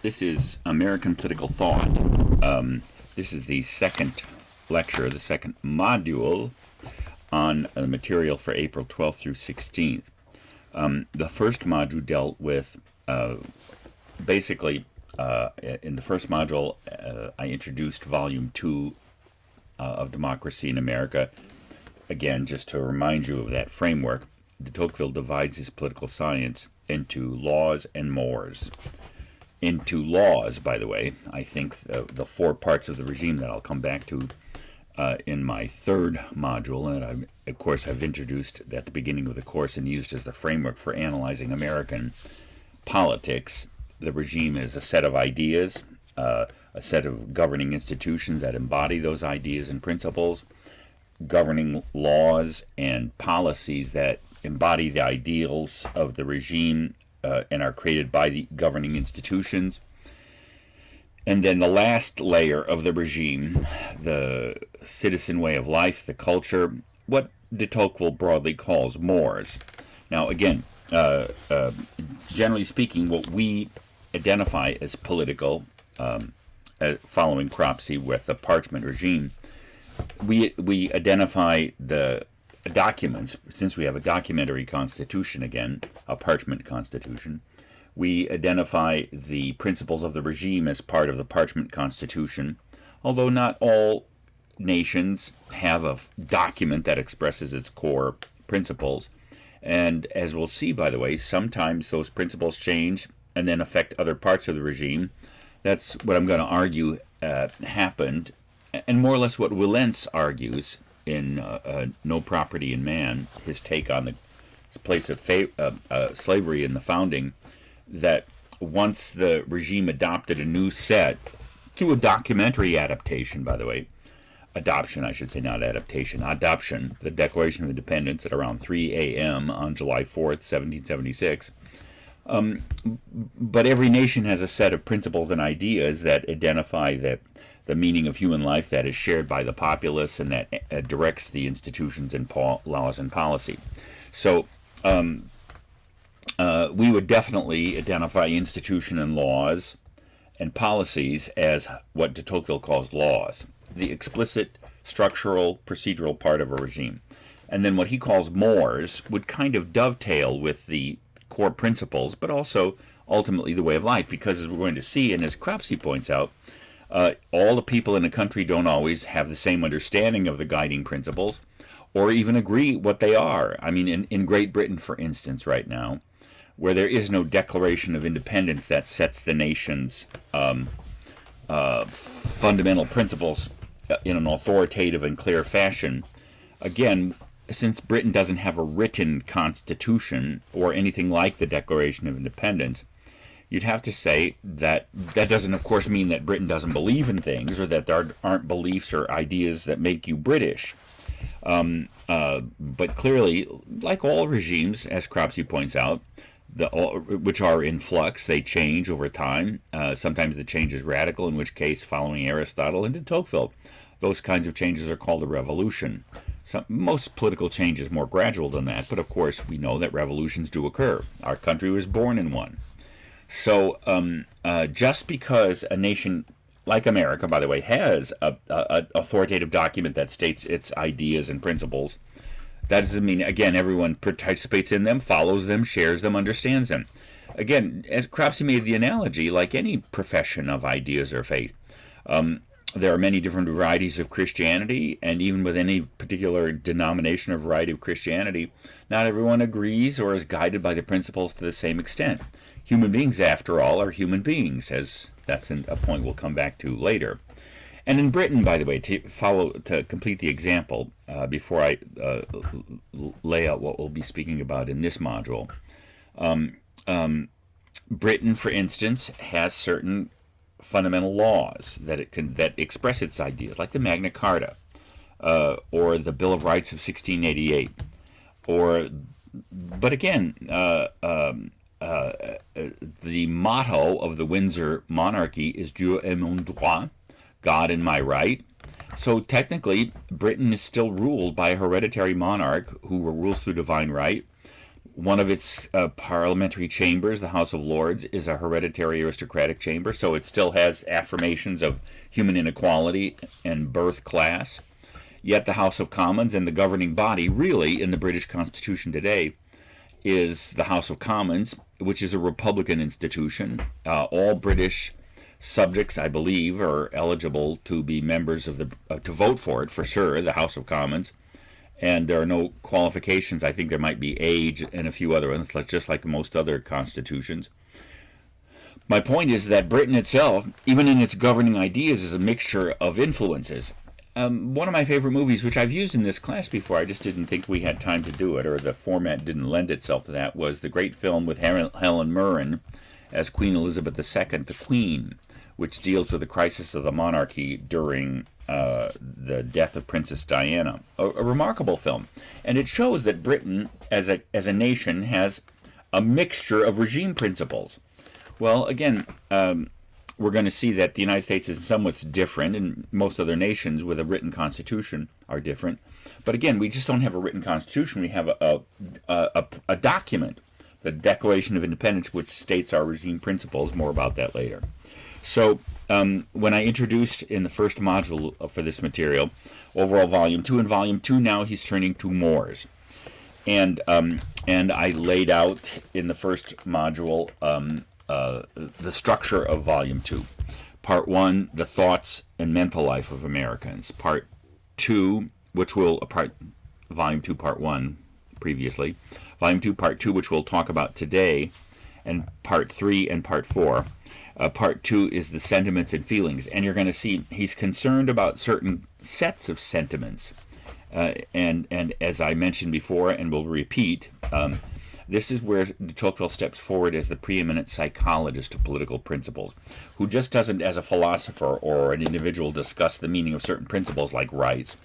This is American Political Thought. This is the second lecture, the second module on the material for April 12th through 16th. The first module dealt with, basically, in the first module, I introduced Volume 2 of Democracy in America. Again, just to remind you of that framework, de Tocqueville divides his political science into laws and mores. Into laws, by the way, I think the four parts of the regime that I'll come back to in my third module, and of course I've introduced at the beginning of the course and used as the framework for analyzing American politics. The regime is a set of ideas, a set of governing institutions that embody those ideas and principles, governing laws and policies that embody the ideals of the regime and are created by the governing institutions. And then the last layer of the regime, the citizen way of life, the culture, what de Tocqueville broadly calls mores. Now, again, generally speaking, what we identify as political, following Cropsey with the parchment regime, we identify the documents, since we have a documentary constitution again, a parchment constitution. We identify the principles of the regime as part of the parchment constitution, although not all nations have a document that expresses its core principles. And as we'll see, by the way, sometimes those principles change and then affect other parts of the regime. That's what I'm going to argue happened, and more or less what Willentz argues in No Property in Man, his take on the place of slavery in the founding, that once the regime adopted a new set, through a documentary adaptation, by the way, adoption, I should say, not adaptation, adoption, the Declaration of Independence at around 3 a.m. on July 4th, 1776. But every nation has a set of principles and ideas that identify the meaning of human life that is shared by the populace and that directs the institutions and laws and policy. So we would definitely identify institution and laws and policies as what de Tocqueville calls laws, the explicit structural procedural part of a regime. And then what he calls mores would kind of dovetail with the core principles, but also ultimately the way of life, because as we're going to see, and as Cropsey points out, all the people in a country don't always have the same understanding of the guiding principles or even agree what they are. I mean, in Great Britain, for instance, right now, where there is no Declaration of Independence that sets the nation's fundamental principles in an authoritative and clear fashion, again, since Britain doesn't have a written constitution or anything like the Declaration of Independence, you'd have to say that that doesn't, of course, mean that Britain doesn't believe in things or that there aren't beliefs or ideas that make you British. But clearly, like all regimes, as Cropsey points out, which are in flux, they change over time. Sometimes the change is radical, in which case, following Aristotle and de Tocqueville, those kinds of changes are called a revolution. Most political change is more gradual than that, but of course we know that revolutions do occur. Our country was born in one. So just because a nation like America, by the way, has an authoritative document that states its ideas and principles, that doesn't mean, again, everyone participates in them, follows them, shares them, understands them. Again, as Cropsey made the analogy, like any profession of ideas or faith, there are many different varieties of Christianity, and even with any particular denomination or variety of Christianity, not everyone agrees or is guided by the principles to the same extent. Human beings, after all, are human beings, as that's a point we'll come back to later. And in Britain, by the way, to complete the example, before I lay out what we'll be speaking about in this module, Britain, for instance, has certain fundamental laws that express its ideas, like the Magna Carta, or the Bill of Rights of 1688, but again, the motto of the Windsor monarchy is Dieu et mon droit, God and my right. So technically, Britain is still ruled by a hereditary monarch who rules through divine right, One of its parliamentary chambers, the House of Lords, is a hereditary aristocratic chamber, so it still has affirmations of human inequality and birth class. Yet the House of Commons and the governing body, really, in the British Constitution today, is the House of Commons, which is a republican institution. All British subjects, I believe, are eligible to be members of to vote for it, for sure, the House of Commons. And there are no qualifications. I think there might be age and a few other ones, just like most other constitutions. My point is that Britain itself, even in its governing ideas, is a mixture of influences. One of my favorite movies, which I've used in this class before, I just didn't think we had time to do it, or the format didn't lend itself to that, was the great film with Helen Mirren as Queen Elizabeth II, The Queen, which deals with the crisis of the monarchy during the death of Princess Diana. A remarkable film. And it shows that Britain, as a nation, has a mixture of regime principles. Well, again, we're going to see that the United States is somewhat different, and most other nations with a written constitution are different. But again, we just don't have a written constitution. We have a document, the Declaration of Independence, which states our regime principles. More about that later. So when I introduced in the first module for this material, overall Volume 2, in Volume 2 now he's turning to mores. And I laid out in the first module the structure of Volume 2. Part 1, the thoughts and mental life of Americans. Part 2, Volume 2, Part 1, previously. Volume 2, Part 2, which we'll talk about today, and Part 3 and Part 4. Part 2 is the sentiments and feelings, and you're going to see he's concerned about certain sets of sentiments. And as I mentioned before, and will repeat, this is where de Tocqueville steps forward as the preeminent psychologist of political principles, who just doesn't, as a philosopher or an individual, discuss the meaning of certain principles like rights.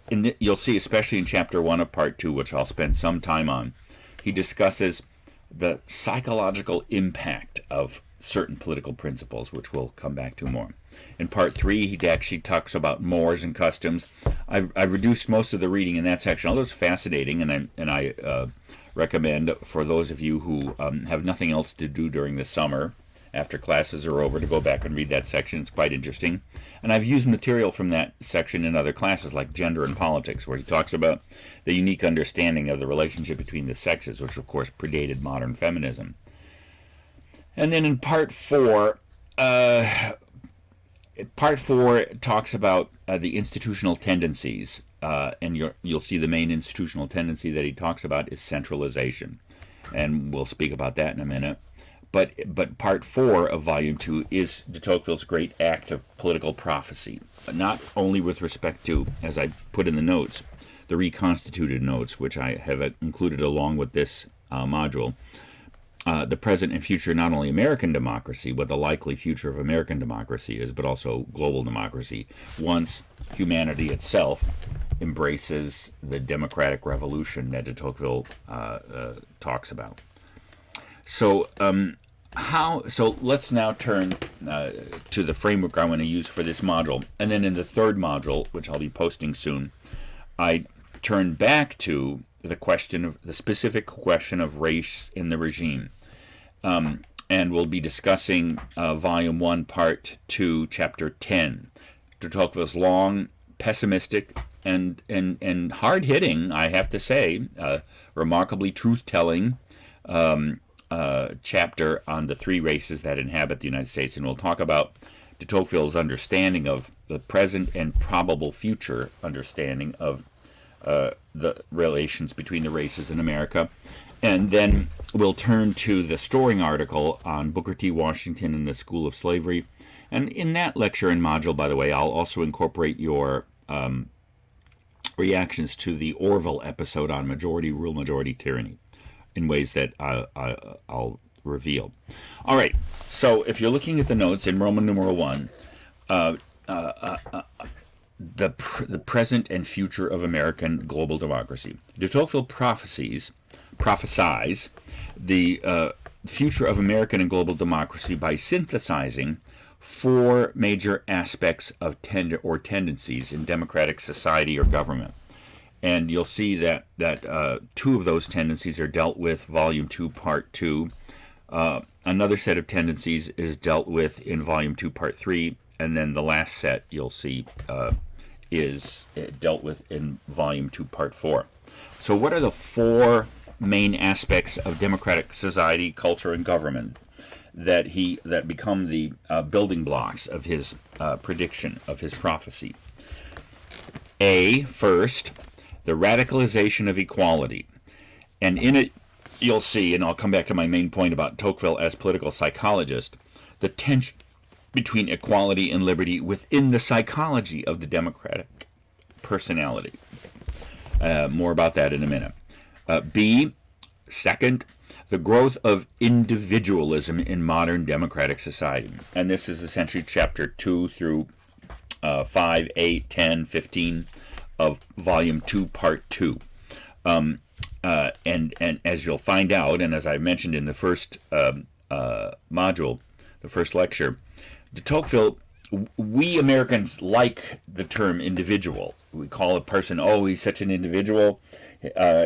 You'll see, especially in Chapter 1 of Part 2, which I'll spend some time on, he discusses the psychological impact of certain political principles, which we'll come back to more. In Part 3, he actually talks about mores and customs. I've reduced most of the reading in that section, although it's fascinating, and I recommend for those of you who have nothing else to do during the summer, after classes are over, to go back and read that section. It's quite interesting. And I've used material from that section in other classes, like Gender and Politics, where he talks about the unique understanding of the relationship between the sexes, which of course predated modern feminism. And then in Part 4, talks about the institutional tendencies, and you'll see the main institutional tendency that he talks about is centralization, and we'll speak about that in a minute. But Part 4 of Volume 2 is de Tocqueville's great act of political prophecy, not only with respect to, as I put in the notes, the reconstituted notes, which I have included along with this module, the present and future, not only American democracy, what the likely future of American democracy is, but also global democracy, once humanity itself embraces the democratic revolution that de Tocqueville talks about. So let's now turn to the framework I'm going to use for this module. And then in the third module, which I'll be posting soon, I turn back to the specific question of race in the regime. And we'll be discussing Volume 1, Part 2, Chapter 10. De Tocqueville's long, pessimistic, and hard-hitting, I have to say, remarkably truth-telling chapter on the three races that inhabit the United States. And we'll talk about de Tocqueville's understanding of the present and probable future understanding of the relations between the races in America. And then we'll turn to the Storing article on Booker T. Washington and the School of Slavery. And in that lecture and module, by the way, I'll also incorporate your reactions to the Orville episode on majority rule, majority tyranny, in ways that I'll reveal. All right, so if you're looking at the notes in Roman numeral 1, the present and future of American global democracy. De Tocqueville prophesies the future of American and global democracy by synthesizing four major aspects of tendencies in democratic society or government. And you'll see that two of those tendencies are dealt with, Volume 2, Part 2. Another set of tendencies is dealt with in Volume 2, Part 3, and then the last set you'll see is dealt with in Volume 2, Part 4. So what are the four main aspects of democratic society, culture, and government that become the building blocks of his prediction, of his prophecy? First, the radicalization of equality. And in it, you'll see, and I'll come back to my main point about Tocqueville as political psychologist, the tension between equality and liberty within the psychology of the democratic personality. More about that in a minute. Second, the growth of individualism in modern democratic society. And this is essentially chapter 2 through 5, 8, 10, 15 of Volume 2, Part 2. And as you'll find out, and as I mentioned in the first module, the first lecture, de Tocqueville, we Americans like the term individual. We call a person, oh, he's such an individual.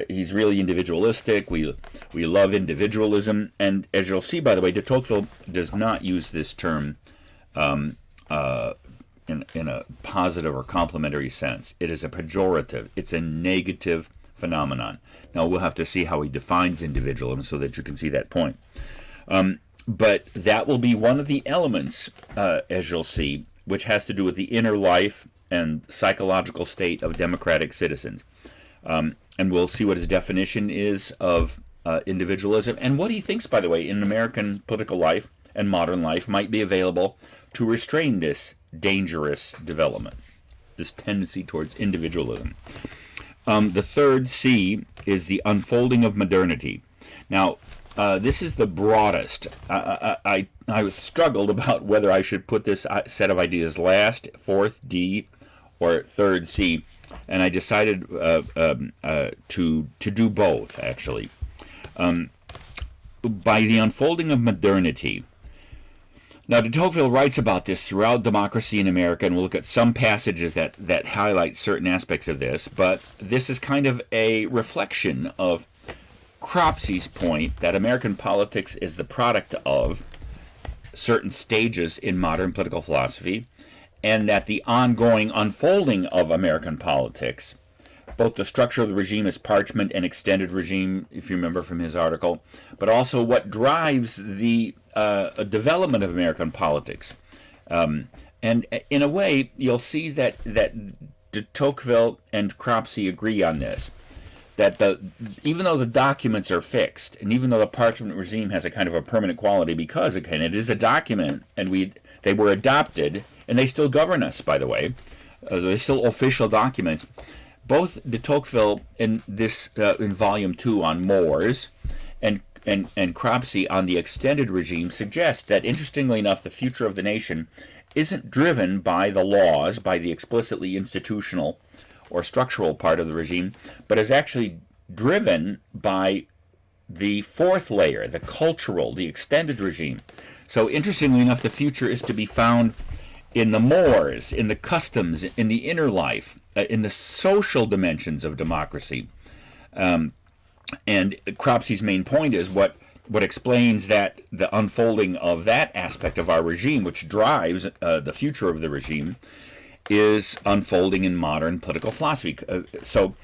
He's really individualistic. We love individualism. And as you'll see, by the way, de Tocqueville does not use this term in a positive or complimentary sense. It is a pejorative. It's a negative phenomenon. Now, we'll have to see how he defines individualism so that you can see that point. But that will be one of the elements, as you'll see, which has to do with the inner life and psychological state of democratic citizens. And we'll see what his definition is of individualism and what he thinks, by the way, in American political life and modern life might be available to restrain this dangerous development, this tendency towards individualism. The third C is the unfolding of modernity. Now, this is the broadest. I struggled about whether I should put this set of ideas last, fourth D, or third C, and I decided to do both, actually. By the unfolding of modernity. Now, de Tocqueville writes about this throughout Democracy in America, and we'll look at some passages that highlight certain aspects of this, but this is kind of a reflection of Cropsey's point that American politics is the product of certain stages in modern political philosophy, and that the ongoing unfolding of American politics, both the structure of the regime as parchment and extended regime, if you remember from his article, but also what drives the development of American politics. And in a way, you'll see that de Tocqueville and Cropsey agree on this. That even though the documents are fixed, and even though the parchment regime has a kind of a permanent quality, because again it is a document, and they were adopted, and they still govern us, by the way. They're still official documents. Both de Tocqueville in this in Volume 2 on Moors, and Cropsey on the extended regime suggest that, interestingly enough, the future of the nation isn't driven by the laws, by the explicitly institutional or structural part of the regime, but is actually driven by the fourth layer, the cultural, the extended regime. So interestingly enough, the future is to be found in the mores, in the customs, in the inner life, in the social dimensions of democracy. And Cropsey's main point is what explains that the unfolding of that aspect of our regime, which drives the future of the regime, is unfolding in modern political philosophy. To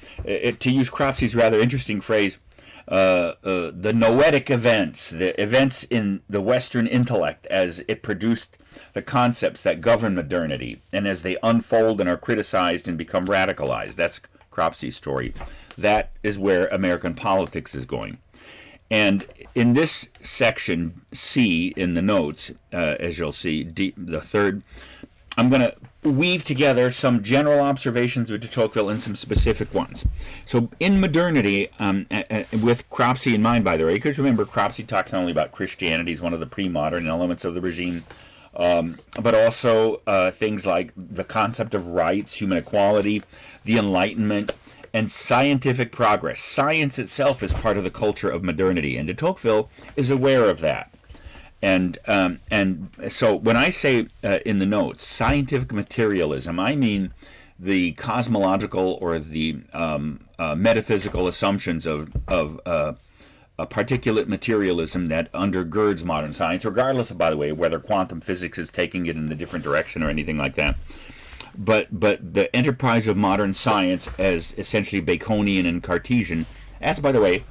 use Cropsey's rather interesting phrase, the noetic events, the events in the Western intellect as it produced the concepts that govern modernity, and as they unfold and are criticized and become radicalized. That's Cropsey's story. That is where American politics is going. And in this section, C, in the notes, as you'll see, the third, I'm going to weave together some general observations of de Tocqueville and some specific ones. So in modernity, with Cropsey in mind, by the way, because remember, Cropsey talks not only about Christianity as one of the pre-modern elements of the regime, but also things like the concept of rights, human equality, the Enlightenment, and scientific progress. Science itself is part of the culture of modernity, and de Tocqueville is aware of that. And so when I say in the notes, scientific materialism, I mean the cosmological or the metaphysical assumptions of a particulate materialism that undergirds modern science, regardless of, by the way, whether quantum physics is taking it in a different direction or anything like that. But the enterprise of modern science as essentially Baconian and Cartesian, as, by the way,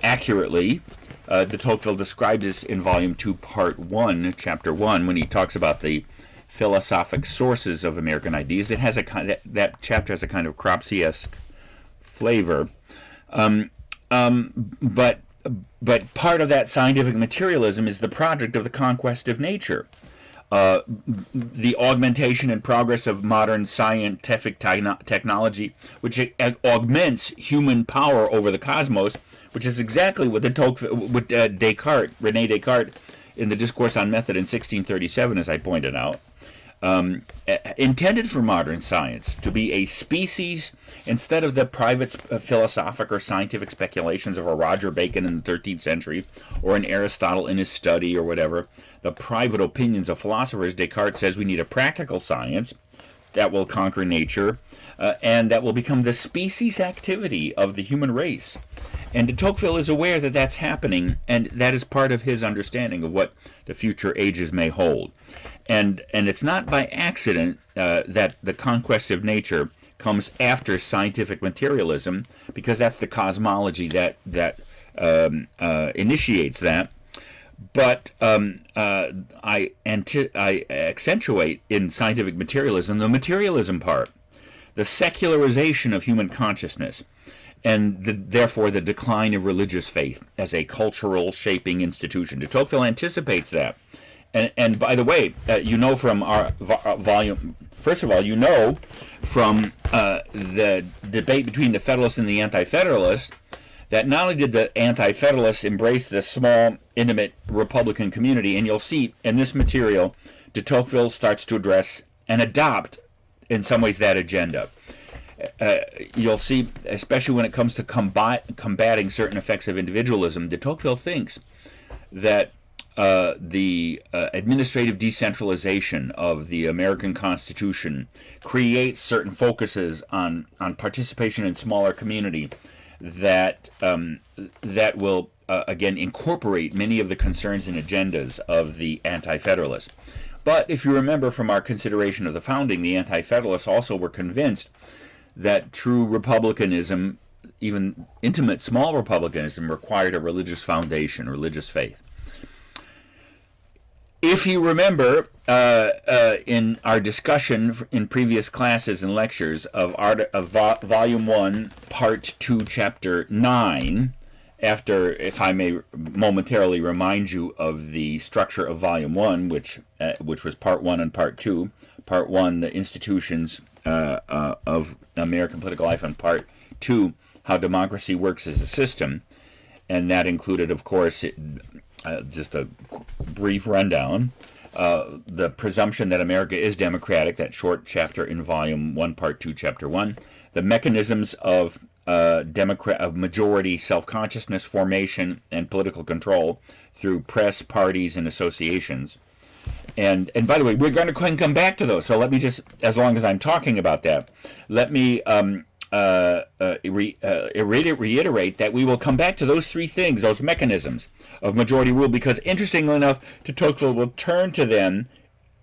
accurately, de Tocqueville describes this in Volume 2, Part 1, Chapter 1, when he talks about the philosophic sources of American ideas. It has a kind that chapter has a kind of Cropsey-esque flavor. But part of that scientific materialism is the project of the conquest of nature. The augmentation and progress of modern scientific technology, which augments human power over the cosmos, which is exactly what René Descartes, in the Discourse on Method in 1637, as I pointed out, intended for modern science to be a species, instead of the private philosophic or scientific speculations of a Roger Bacon in the 13th century or an Aristotle in his study or whatever, the private opinions of philosophers. Descartes says we need a practical science that will conquer nature and that will become the species activity of the human race. And de Tocqueville is aware that that's happening, and that is part of his understanding of what the future ages may hold. And it's not by accident that the conquest of nature comes after scientific materialism, because that's the cosmology that initiates that. But I accentuate in scientific materialism the materialism part, the secularization of human consciousness, and therefore the decline of religious faith as a cultural shaping institution. De Tocqueville anticipates that. And by the way, you know from our volume, first of all, you know from the debate between the Federalists and the Anti-Federalists, that not only did the Anti-Federalists embrace the small, intimate Republican community, and you'll see in this material, de Tocqueville starts to address and adopt, in some ways, that agenda. You'll see, especially when it comes to combating certain effects of individualism, de Tocqueville thinks that the administrative decentralization of the American Constitution creates certain focuses on participation in smaller community that will again incorporate many of the concerns and agendas of the Anti-Federalists. But if you remember from our consideration of the founding, the Anti-Federalists also were convinced that true republicanism, even intimate small republicanism, required a religious foundation, religious faith. If you remember, in our discussion in previous classes and lectures of Volume 1, Part 2, Chapter 9, after, if I may momentarily remind you of the structure of Volume 1, which was Part 1 and Part 2. Part 1, the institutions of American political life, and Part 2, how democracy works as a system. And that included, of course, just a brief rundown, the presumption that America is democratic, that short chapter in Volume 1, Part 2, Chapter 1, the mechanisms of majority self-consciousness formation and political control through press, parties, and associations. And by the way, we're going to come back to those, so let me just, as long as I'm talking about that, let me reiterate that we will come back to those three things, those mechanisms of majority rule, because interestingly enough, de Tocqueville will turn to them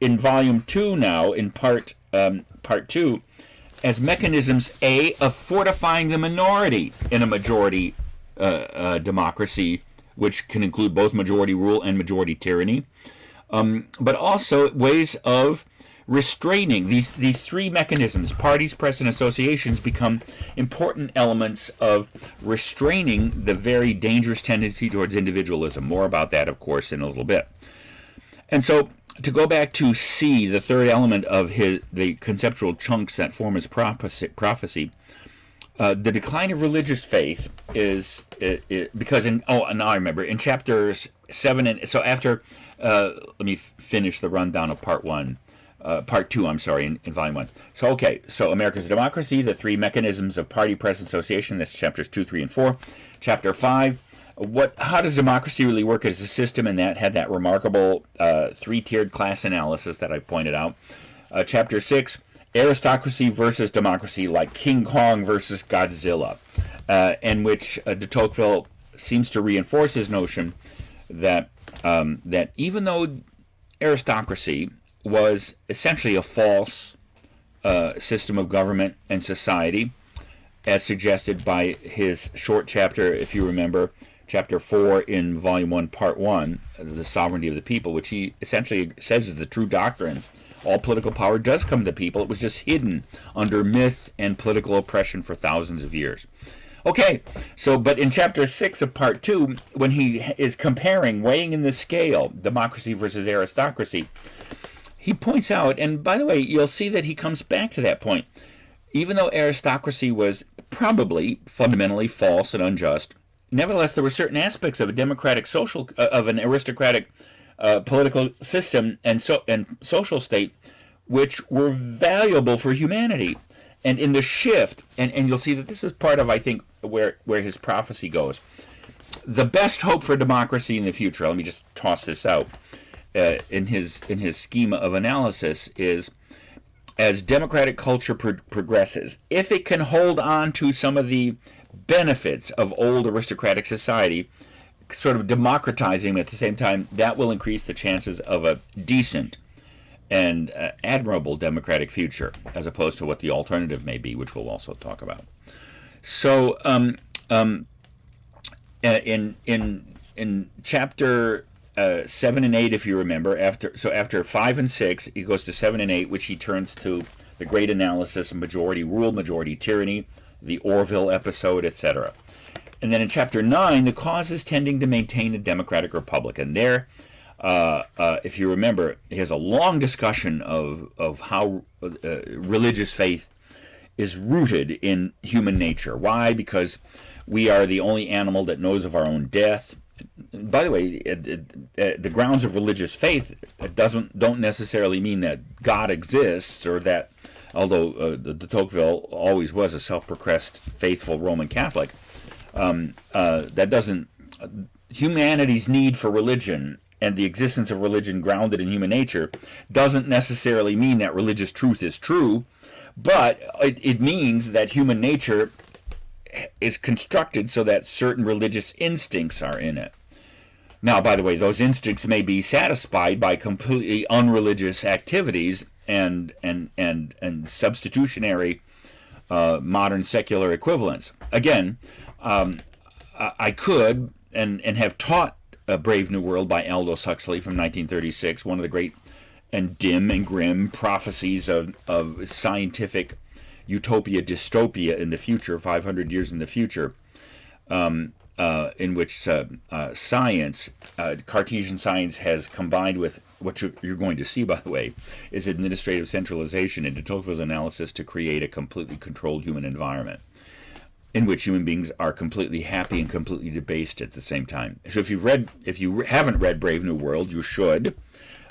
in Volume 2 now, in Part 2, as mechanisms, of fortifying the minority in a majority democracy, which can include both majority rule and majority tyranny, but also ways of restraining. These three mechanisms, parties, press, and associations, become important elements of restraining the very dangerous tendency towards individualism. More about that, of course, in a little bit. And so, to go back to C, the third element of the conceptual chunks that form his prophecy, the decline of religious faith is because now I remember in chapters 7 and so after. Let me finish the rundown of Part 2, in Volume 1. So America's democracy, the three mechanisms of party, press, and association, that's chapters 2, 3, and 4. Chapter 5, how does democracy really work as a system, and that had that remarkable three-tiered class analysis that I pointed out. Chapter 6, aristocracy versus democracy, like King Kong versus Godzilla, in which de Tocqueville seems to reinforce his notion that that even though aristocracy was essentially a false system of government and society, as suggested by his short chapter, if you remember, chapter 4 in volume 1, part 1, the sovereignty of the people, which he essentially says is the true doctrine. All political power does come to the people. It was just hidden under myth and political oppression for thousands of years. Okay, so, but in chapter 6 of part 2, when he is comparing, weighing in the scale, democracy versus aristocracy, he points out, and by the way, you'll see that he comes back to that point. Even though aristocracy was probably fundamentally false and unjust, nevertheless, there were certain aspects of a democratic social, of an aristocratic political system and social state, which were valuable for humanity. And in the shift, and you'll see that this is part of, I think, where his prophecy goes. The best hope for democracy in the future, let me just toss this out, in his schema of analysis, is as democratic culture progresses, if it can hold on to some of the benefits of old aristocratic society, sort of democratizing them at the same time, that will increase the chances of a decent and admirable democratic future, as opposed to what the alternative may be, which we'll also talk about. So, in chapter 7 and 8, if you remember, after 5 and 6, he goes to 7 and 8, which he turns to the great analysis of majority rule, majority tyranny, the Orville episode, etc. And then in chapter 9, the causes tending to maintain a democratic republic. And there, if you remember, he has a long discussion of how religious faith is rooted in human nature. Why? Because we are the only animal that knows of our own death. By the way, the grounds of religious faith don't necessarily mean that God exists, or that, although de Tocqueville always was a self-professed faithful Roman Catholic, that doesn't. Humanity's need for religion and the existence of religion grounded in human nature doesn't necessarily mean that religious truth is true, but it means that human nature is constructed so that certain religious instincts are in it. Now, by the way, those instincts may be satisfied by completely unreligious activities and substitutionary modern secular equivalents. Again, I could and have taught A Brave New World by Aldous Huxley from 1936, one of the great and dim and grim prophecies of scientific utopia, dystopia in the future, 500 years in the future, in which science, Cartesian science, has combined with what you're going to see, by the way, is administrative centralization into Tocqueville's analysis to create a completely controlled human environment in which human beings are completely happy and completely debased at the same time. So if you haven't read Brave New World, you should.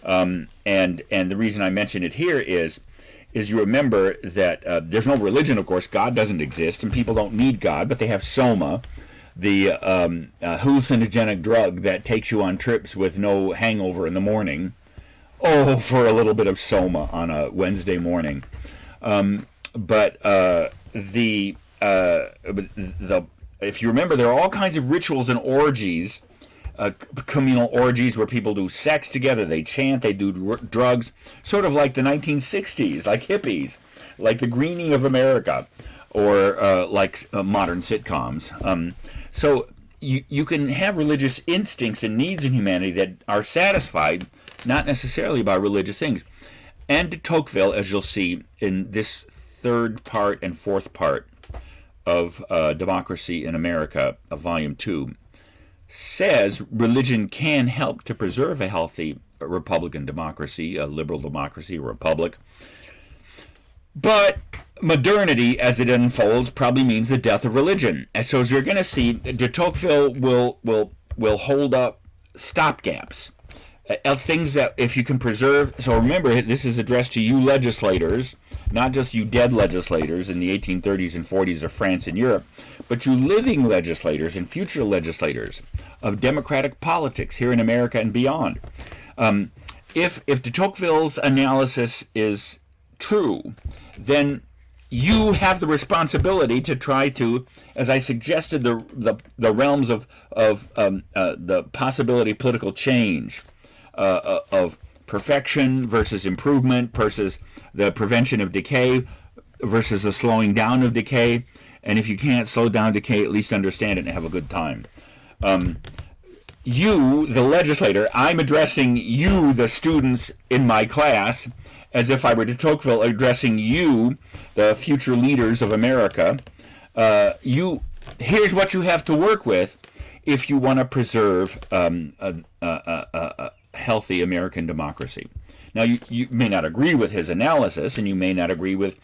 And the reason I mention it here is you remember that there's no religion, of course. God doesn't exist, and people don't need God, but they have soma, the hallucinogenic drug that takes you on trips with no hangover in the morning. Oh, for a little bit of soma on a Wednesday morning. If you remember, there are all kinds of rituals and orgies, communal orgies where people do sex together, they chant, they do drugs, sort of like the 1960s, like hippies, like the greening of America, or like modern sitcoms. So you can have religious instincts and needs in humanity that are satisfied not necessarily by religious things. And de Tocqueville, as you'll see in this third part and fourth part of Democracy in America, of Volume 2, says religion can help to preserve a healthy Republican democracy, a liberal democracy, a republic. But modernity, as it unfolds, probably means the death of religion. And so as you're going to see, de Tocqueville will hold up stopgaps, things that if you can preserve. So remember, this is addressed to you legislators, not just you dead legislators in the 1830s and 40s of France and Europe, but you living legislators and future legislators of democratic politics here in America and beyond. If de Tocqueville's analysis is true, then you have the responsibility to try to, as I suggested, the realms of the possibility of political change, of perfection versus improvement versus the prevention of decay versus the slowing down of decay. And if you can't slow down decay, at least understand it and have a good time. You, the legislator, I'm addressing you, the students in my class, as if I were de Tocqueville addressing you, the future leaders of America. Here's what you have to work with if you want to preserve a healthy American democracy. Now, you may not agree with his analysis, and you may not agree with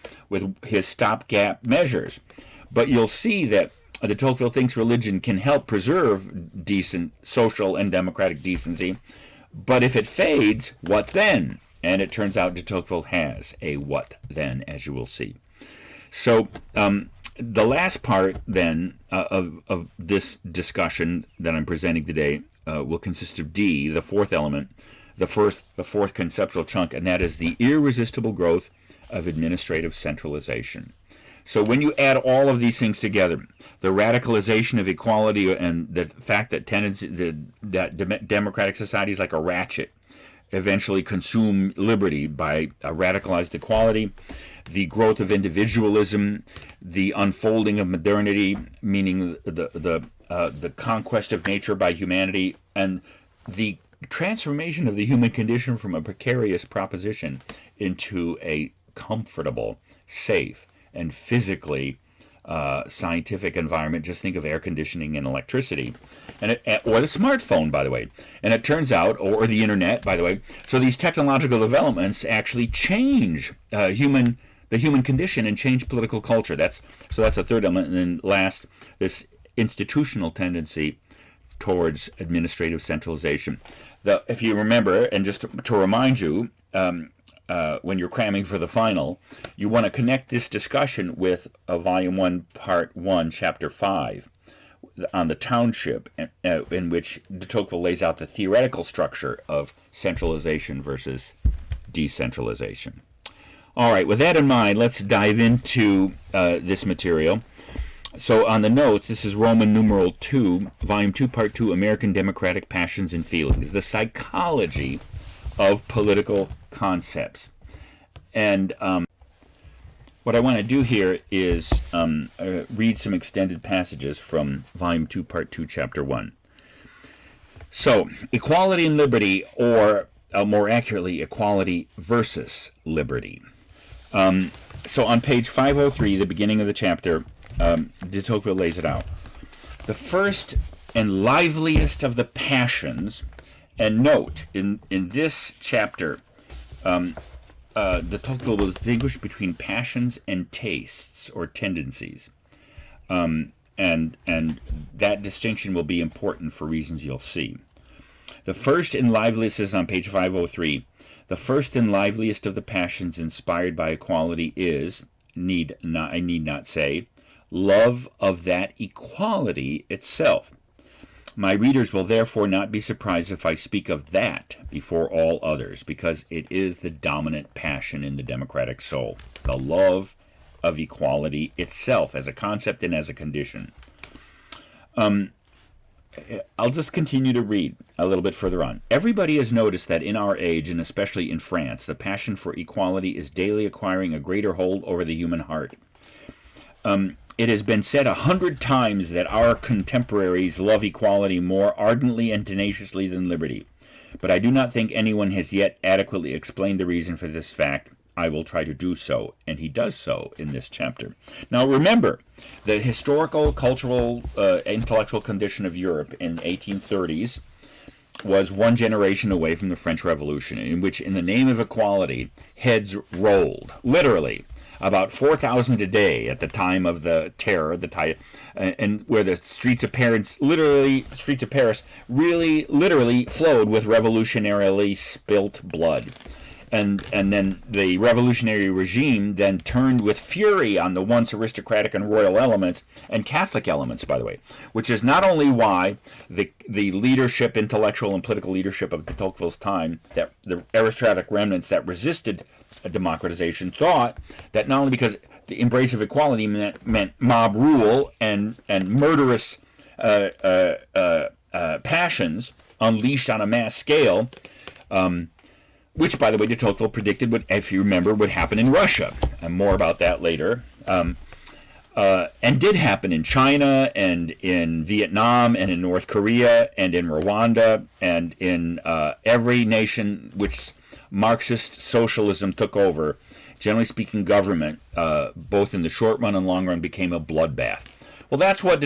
his stopgap measures, but you'll see that de Tocqueville thinks religion can help preserve decent social and democratic decency, but if it fades, what then? And it turns out de Tocqueville has a what then, as you will see. So the last part then of this discussion that I'm presenting today will consist of D, the fourth element, the fourth conceptual chunk, and that is the irresistible growth of administrative centralization. So when you add all of these things together, the radicalization of equality and the fact that that democratic societies like a ratchet eventually consume liberty by a radicalized equality, the growth of individualism, the unfolding of modernity, meaning the conquest of nature by humanity, and the transformation of the human condition from a precarious proposition into a comfortable, safe, and physically scientific environment. Just think of air conditioning and electricity, or the smartphone, by the way. And it turns out, or the internet, by the way. So these technological developments actually change the human condition and change political culture. That's a third element. And then last, this institutional tendency towards administrative centralization. If you remember, and just to remind you, when you're cramming for the final, you want to connect this discussion with Volume 1, Part 1, Chapter 5, on the township, in which de Tocqueville lays out the theoretical structure of centralization versus decentralization. All right, with that in mind, let's dive into this material. So on the notes, this is Roman numeral 2, Volume 2, Part 2, American Democratic Passions and Feelings, the psychology of political concepts. And what I want to do here is read some extended passages from Volume 2, Part 2, Chapter 1. So, equality and liberty, or more accurately, equality versus liberty. So on page 503, the beginning of the chapter, de Tocqueville lays it out. The first and liveliest of the passions, and note, in this chapter, de Tocqueville will distinguish between passions and tastes or tendencies. And that distinction will be important for reasons you'll see. The first and liveliest is on page 503. The first and liveliest of the passions inspired by equality is, I need not say, love of that equality itself. My readers will therefore not be surprised if I speak of that before all others, because it is the dominant passion in the democratic soul, the love of equality itself as a concept and as a condition. I'll just continue to read a little bit further on. Everybody has noticed that in our age, and especially in France, the passion for equality is daily acquiring a greater hold over the human heart. It has been said 100 times that our contemporaries love equality more ardently and tenaciously than liberty. But I do not think anyone has yet adequately explained the reason for this fact. I will try to do so, and he does so in this chapter. Now remember, the historical, cultural, intellectual condition of Europe in the 1830s was one generation away from the French Revolution, in which, in the name of equality, heads rolled, literally. About 4,000 a day at the time of the terror, and where the streets of Paris really literally flowed with revolutionarily spilt blood. And then the revolutionary regime then turned with fury on the once aristocratic and royal elements, and Catholic elements, by the way, which is not only why the leadership, intellectual and political leadership of de Tocqueville's time, that the aristocratic remnants that resisted democratization, thought that not only because the embrace of equality meant mob rule and murderous passions unleashed on a mass scale, which, by the way, de Tocqueville predicted, if you remember, would happen in Russia. And more about that later. And did happen in China, and in Vietnam, and in North Korea, and in Rwanda, and in every nation which Marxist socialism took over. Generally speaking, government, both in the short run and long run, became a bloodbath. Well, that's what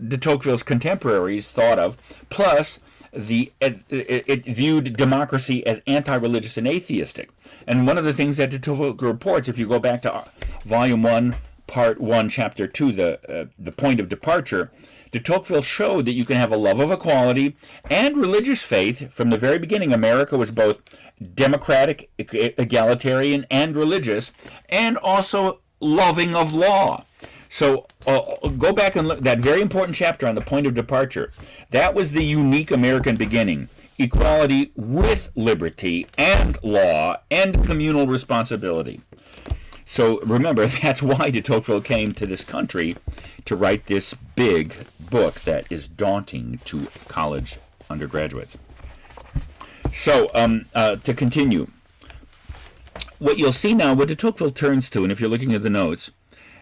de Tocqueville's contemporaries thought of, plus it viewed democracy as anti-religious and atheistic. And one of the things that de Tocqueville reports, if you go back to Volume 1, Part 1, Chapter 2, the point of departure, de Tocqueville showed that you can have a love of equality and religious faith. From the very beginning, America was both democratic, egalitarian, and religious, and also loving of law. So go back and look that very important chapter on the point of departure. That was the unique American beginning. Equality with liberty and law and communal responsibility. So remember, that's why de Tocqueville came to this country to write this big book that is daunting to college undergraduates. So to continue, what you'll see now, what de Tocqueville turns to, and if you're looking at the notes,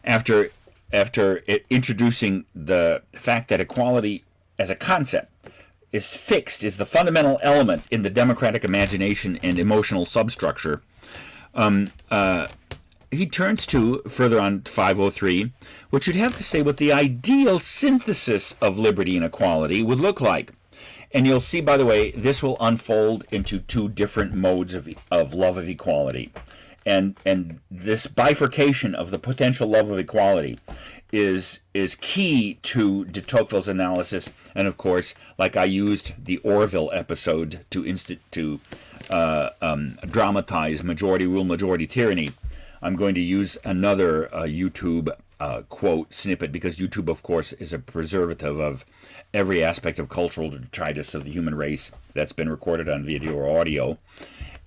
after introducing the fact that equality as a concept is fixed, is the fundamental element in the democratic imagination and emotional substructure, he turns to, further on 503, which would have to say what the ideal synthesis of liberty and equality would look like. And you'll see, by the way, this will unfold into two different modes of love of equality. And this bifurcation of the potential love of equality is key to de Tocqueville's analysis. And of course, like I used the Orville episode to dramatize majority rule, majority tyranny, I'm going to use another YouTube quote snippet, because YouTube, of course, is a preservative of every aspect of cultural detritus of the human race that's been recorded on video or audio.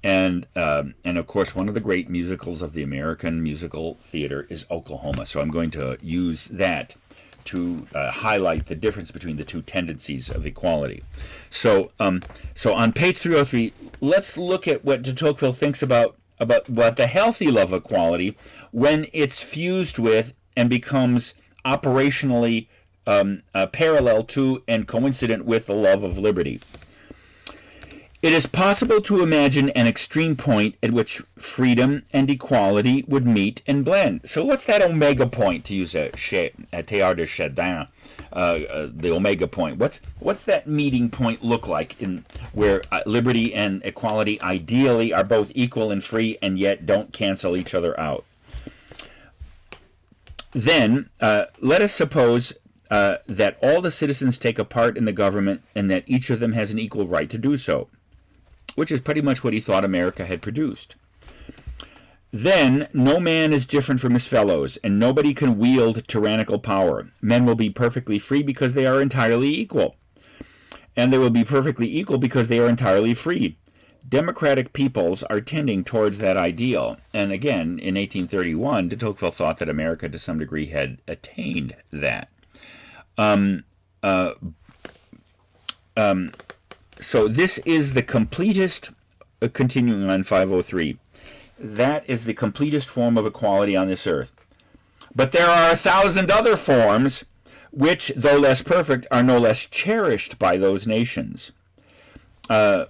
And of course, one of the great musicals of the American musical theater is Oklahoma. So I'm going to use that to highlight the difference between the two tendencies of equality. So on page 303, let's look at what de Tocqueville thinks about what the healthy love of equality, when it's fused with and becomes operationally parallel to and coincident with the love of liberty. It is possible to imagine an extreme point at which freedom and equality would meet and blend. So what's that omega point, to use a Teilhard de Chardin, the omega point? What's that meeting point look like in where liberty and equality ideally are both equal and free and yet don't cancel each other out? Then let us suppose that all the citizens take a part in the government and that each of them has an equal right to do so, which is pretty much what he thought America had produced. Then no man is different from his fellows, and nobody can wield tyrannical power. Men will be perfectly free because they are entirely equal, and they will be perfectly equal because they are entirely free. Democratic peoples are tending towards that ideal, and again, in 1831, de Tocqueville thought that America, to some degree, had attained that. So this is the completest, continuing on 503, that is the completest form of equality on this earth. But there are 1,000 other forms which, though less perfect, are no less cherished by those nations. This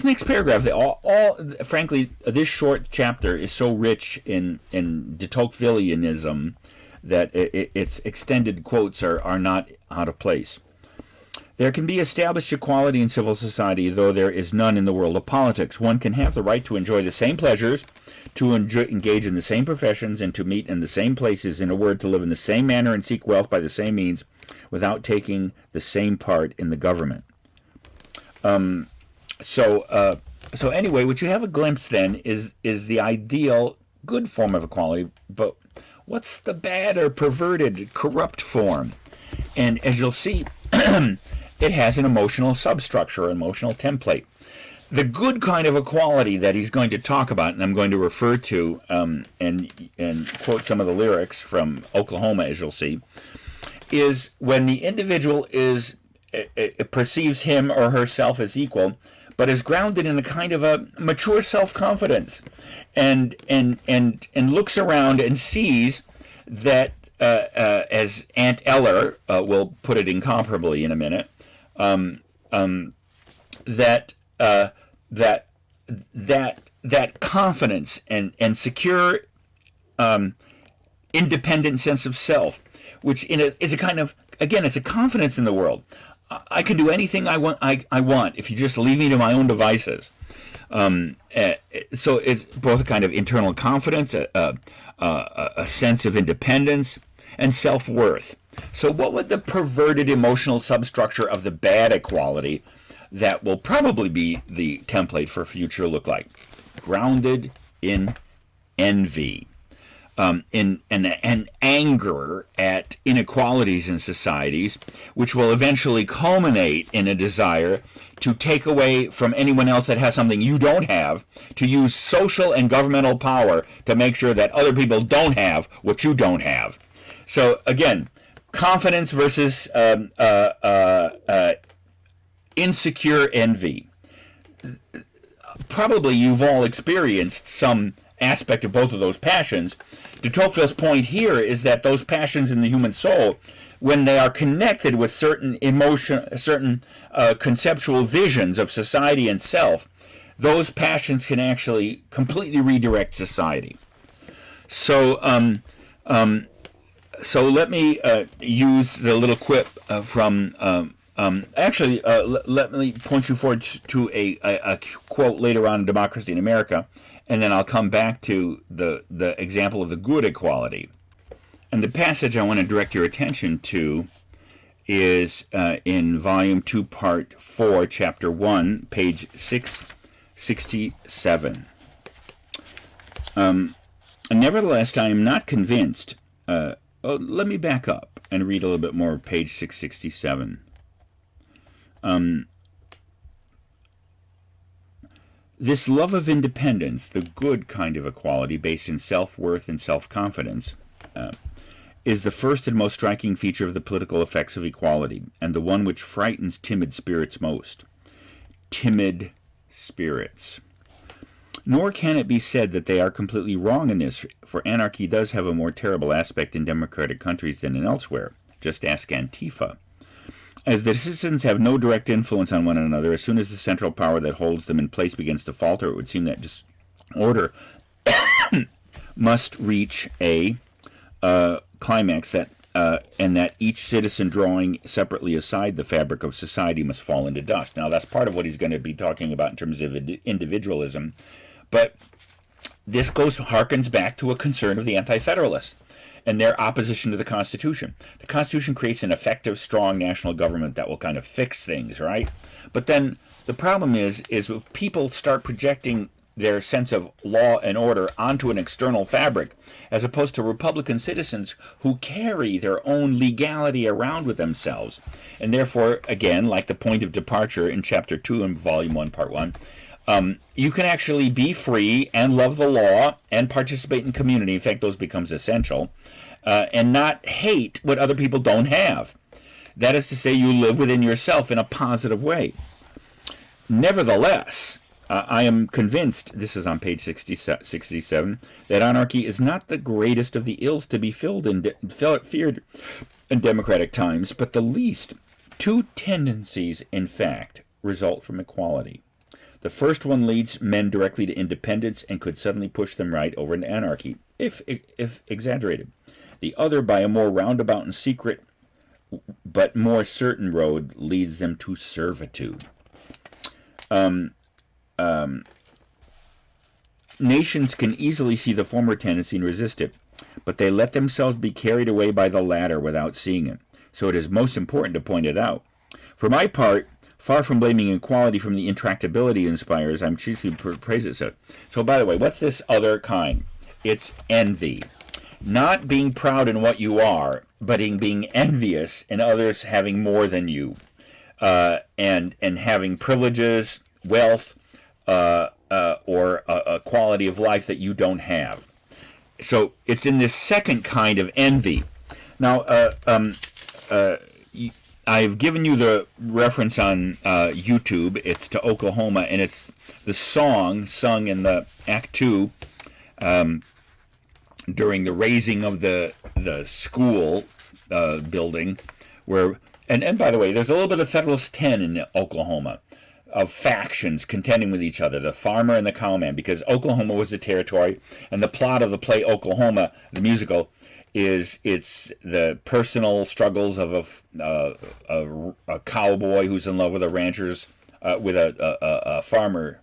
next paragraph, frankly, this short chapter is so rich in de Tocquevillianism that its extended quotes are not out of place. There can be established equality in civil society, though there is none in the world of politics. One can have the right to enjoy the same pleasures, to engage in the same professions, and to meet in the same places, in a word, to live in the same manner and seek wealth by the same means, without taking the same part in the government. So anyway, what you have a glimpse then is the ideal good form of equality, but what's the bad or perverted, corrupt form? And as you'll see, it has an emotional substructure, an emotional template. The good kind of equality that he's going to talk about, and I'm going to refer to and quote some of the lyrics from Oklahoma, as you'll see, is when the individual perceives him or herself as equal, but is grounded in a kind of a mature self-confidence, and looks around and sees that, as Aunt Eller will put it incomparably in a minute, that confidence and secure, independent sense of self, which is a kind of, again, it's a confidence in the world. I can do anything I want if you just leave me to my own devices. So it's both a kind of internal confidence, a sense of independence, and self-worth. So what would the perverted emotional substructure of the bad equality that will probably be the template for future look like? Grounded in envy, and anger at inequalities in societies, which will eventually culminate in a desire to take away from anyone else that has something you don't have, to use social and governmental power to make sure that other people don't have what you don't have. So again, confidence versus insecure envy. Probably you've all experienced some aspect of both of those passions. De Tocqueville's point here is that those passions in the human soul, when they are connected with certain conceptual visions of society and self, those passions can actually completely redirect society. So, so let me use the little quip from. Let me point you forward to a quote later on in Democracy in America, and then I'll come back to the example of the good equality. And the passage I want to direct your attention to is in Volume 2, Part 4, Chapter 1, page 667. Nevertheless, I am not convinced. Let me back up and read a little bit more, page 667. This love of independence, the good kind of equality based in self-worth and self-confidence, is the first and most striking feature of the political effects of equality, and the one which frightens timid spirits most. Timid spirits. Nor can it be said that they are completely wrong in this, for anarchy does have a more terrible aspect in democratic countries than in elsewhere. Just ask Antifa. As the citizens have no direct influence on one another, as soon as the central power that holds them in place begins to falter, it would seem that disorder must reach a climax, and that each citizen drawing separately aside the fabric of society must fall into dust. Now, that's part of what he's going to be talking about in terms of individualism, but this harkens back to a concern of the anti-federalists and their opposition to the Constitution. The Constitution creates an effective, strong national government that will kind of fix things, right? But then the problem is if people start projecting their sense of law and order onto an external fabric, as opposed to Republican citizens who carry their own legality around with themselves. And therefore, again, like the point of departure in Chapter 2 in Volume 1, Part 1, you can actually be free and love the law and participate in community. In fact, those becomes essential. And not hate what other people don't have. That is to say, you live within yourself in a positive way. Nevertheless, I am convinced, this is on page 67, that anarchy is not the greatest of the ills to be feared in democratic times, but the least. Two tendencies, in fact, result from equality. The first one leads men directly to independence and could suddenly push them right over into anarchy, if exaggerated. The other, by a more roundabout and secret but more certain road, leads them to servitude. Nations can easily see the former tendency and resist it, but they let themselves be carried away by the latter without seeing it. So it is most important to point it out. For my part, Far from blaming equality from the intractability it inspires, I'm chiefly praise it. So, by the way, what's this other kind? It's envy. Not being proud in what you are, but in being envious in others having more than you, and having privileges, wealth, or a quality of life that you don't have. So it's in this second kind of envy. Now, I've given you the reference on YouTube. It's to Oklahoma, and it's the song sung in the Act 2 during the raising of the school building, where and by the way, there's a little bit of Federalist 10 in Oklahoma, of factions contending with each other, the farmer and the cowman, because Oklahoma was the territory, and the plot of the play Oklahoma, the musical, it's the personal struggles of a cowboy who's in love with a rancher's with a farmer,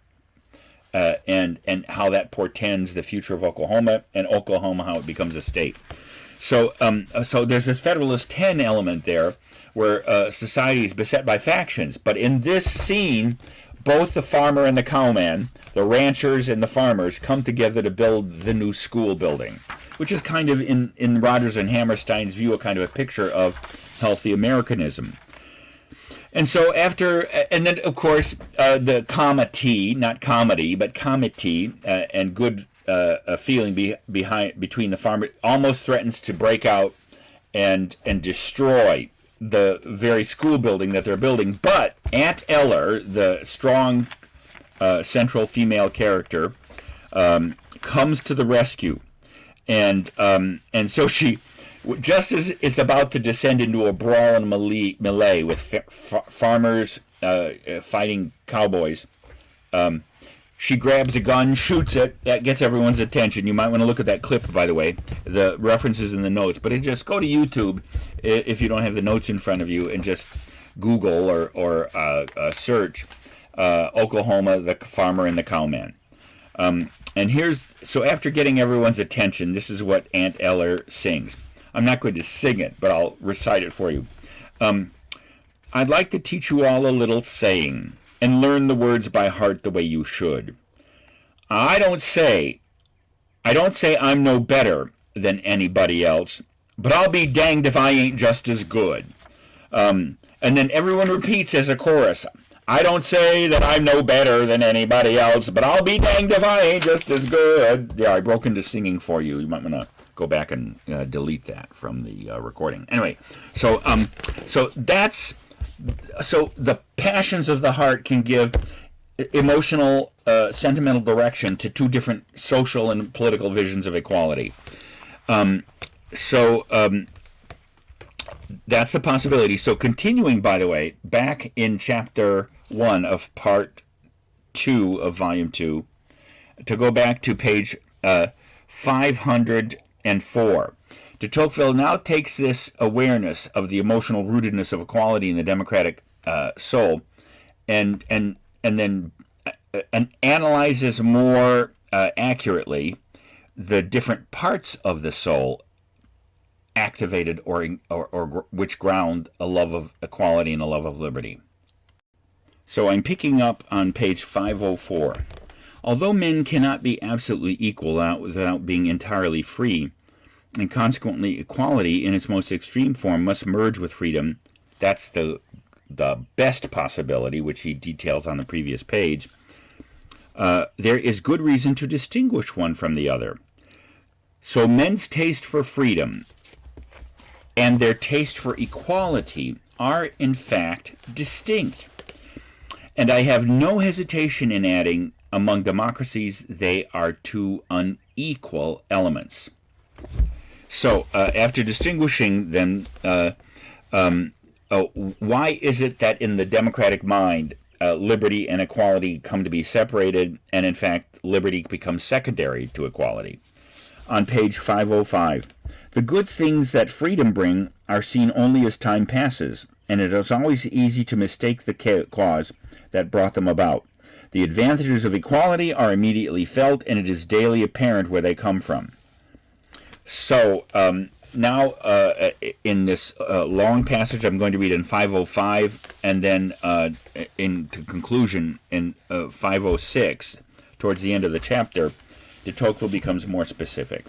and how that portends the future of Oklahoma, and Oklahoma how it becomes a state. So there's this Federalist 10 element there, where society is beset by factions. But in this scene, both the farmer and the cowman, the ranchers and the farmers, come together to build the new school building, which is kind of, in Rodgers and Hammerstein's view, a kind of a picture of healthy Americanism. And so and then, of course, the comity, not comedy, but comity, and good feeling between the farmer almost threatens to break out and destroy the very school building that they're building. But Aunt Eller, the strong central female character, comes to the rescue, and so she, just as it's about to descend into a brawl and melee with farmers fighting cowboys, she grabs a gun, shoots it. That gets everyone's attention. You might want to look at that clip, by the way. The references in the notes. But just go to YouTube if you don't have the notes in front of you, and just Google or search Oklahoma, the farmer and the cowman. So after getting everyone's attention, this is what Aunt Eller sings. I'm not going to sing it, but I'll recite it for you. I'd like to teach you all a little saying, and learn the words by heart the way you should. I don't say I'm no better than anybody else, but I'll be danged if I ain't just as good. And then everyone repeats as a chorus, I don't say that I'm no better than anybody else, but I'll be danged if I ain't just as good. Yeah, I broke into singing for you. You might want to go back and delete that from the recording. Anyway, so the passions of the heart can give emotional, sentimental direction to two different social and political visions of equality. That's the possibility. So continuing, by the way, back in Chapter 1 of Part 2 of Volume 2, to go back to page 504. De Tocqueville now takes this awareness of the emotional rootedness of equality in the democratic soul, and then analyzes more accurately the different parts of the soul activated or which ground a love of equality and a love of liberty. So I'm picking up on page 504. Although men cannot be absolutely equal without being entirely free, and consequently equality in its most extreme form must merge with freedom, that's the best possibility, which he details on the previous page, there is good reason to distinguish one from the other. So men's taste for freedom and their taste for equality are in fact distinct. And I have no hesitation in adding, among democracies, they are two unequal elements. So, after distinguishing them, why is it that in the democratic mind, liberty and equality come to be separated, and in fact, liberty becomes secondary to equality? On page 505, the good things that freedom bring are seen only as time passes, and it is always easy to mistake the cause that brought them about. The advantages of equality are immediately felt, and it is daily apparent where they come from. So, now in this long passage I'm going to read in 505, and then into conclusion in 506, towards the end of the chapter, de Tocqueville becomes more specific.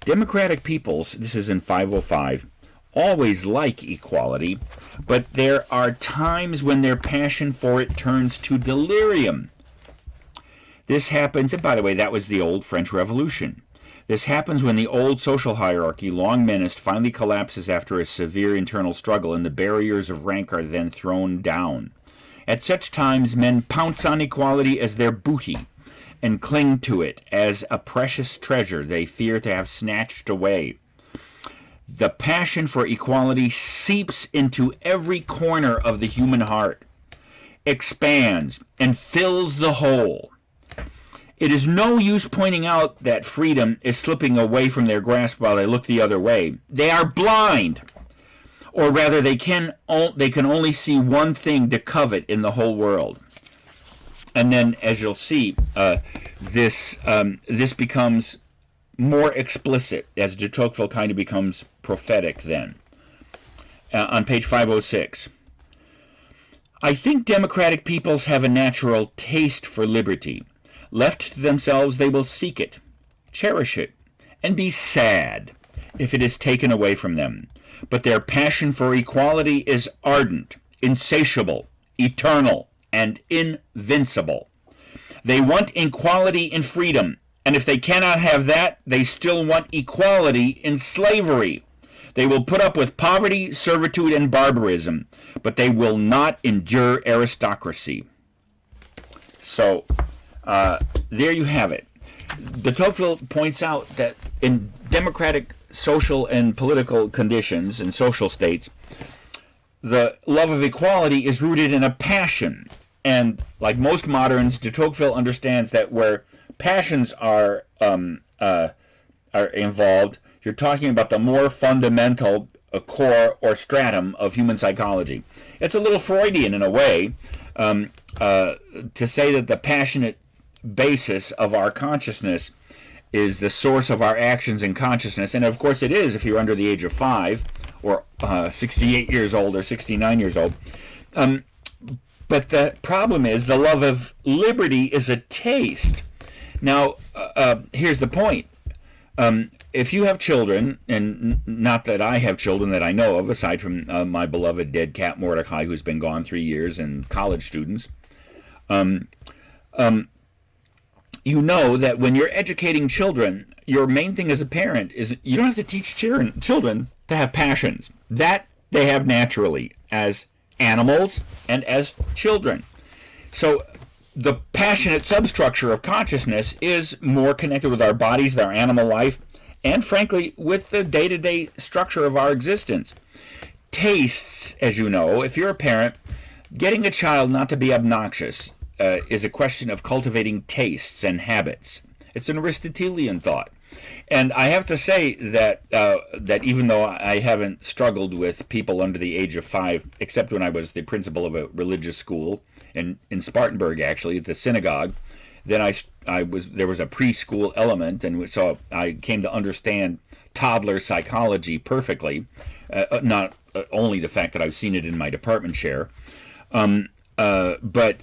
Democratic peoples, this is in 505, always like equality, but there are times when their passion for it turns to delirium. This happens, and by the way, that was the old French Revolution. This happens when the old social hierarchy, long menaced, finally collapses after a severe internal struggle, and the barriers of rank are then thrown down. At such times, men pounce on equality as their booty, and cling to it as a precious treasure they fear to have snatched away. The passion for equality seeps into every corner of the human heart, expands, and fills the whole. It is no use pointing out that freedom is slipping away from their grasp while they look the other way. They are blind, or rather they can only see one thing to covet in the whole world. And then, as you'll see, this becomes more explicit as de Tocqueville kind of becomes prophetic then. On page 506, I think democratic peoples have a natural taste for liberty. Left to themselves, they will seek it, cherish it, and be sad if it is taken away from them. But their passion for equality is ardent, insatiable, eternal, and invincible. They want equality in freedom, and if they cannot have that, they still want equality in slavery. They will put up with poverty, servitude, and barbarism, but they will not endure aristocracy. So, there you have it. De Tocqueville points out that in democratic social and political conditions and social states, the love of equality is rooted in a passion. And like most moderns, de Tocqueville understands that where passions are involved, you're talking about the more fundamental core or stratum of human psychology. It's a little Freudian in a way to say that the passionate basis of our consciousness is the source of our actions and consciousness. And of course it is if you're under the age of 5 or 68 years old or 69 years old. But the problem is the love of liberty is a taste. Now, here's the point. If you have children, and not that I have children that I know of, aside from my beloved dead cat Mordecai, who's been gone 3 years, and college students, you know that when you're educating children, your main thing as a parent is you don't have to teach children to have passions. That they have naturally as animals and as children. So the passionate substructure of consciousness is more connected with our bodies, our animal life, and frankly with the day-to-day structure of our existence. Tastes, as you know, if you're a parent, getting a child not to be obnoxious is a question of cultivating tastes and habits. It's an Aristotelian thought. And I have to say that that even though I haven't struggled with people under the age of 5, except when I was the principal of a religious school in Spartanburg, actually, at the synagogue, then there was a preschool element, and so I came to understand toddler psychology perfectly. Not only the fact that I've seen it in my department chair, but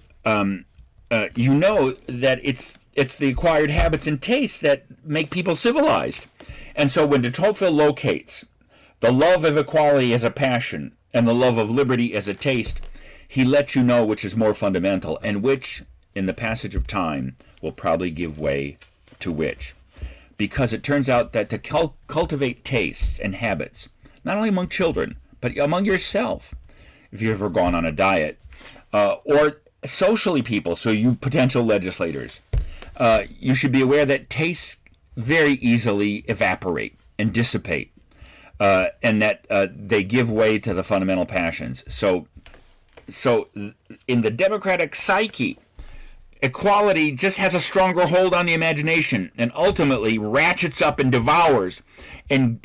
you know that it's the acquired habits and tastes that make people civilized. And so when de Tocqueville locates the love of equality as a passion and the love of liberty as a taste, he lets you know which is more fundamental and which, in the passage of time, will probably give way to which. Because it turns out that to cultivate tastes and habits, not only among children, but among yourself, if you've ever gone on a diet, or socially people, so you potential legislators, you should be aware that tastes very easily evaporate and dissipate, and that they give way to the fundamental passions. So in the democratic psyche, equality just has a stronger hold on the imagination and ultimately ratchets up and devours and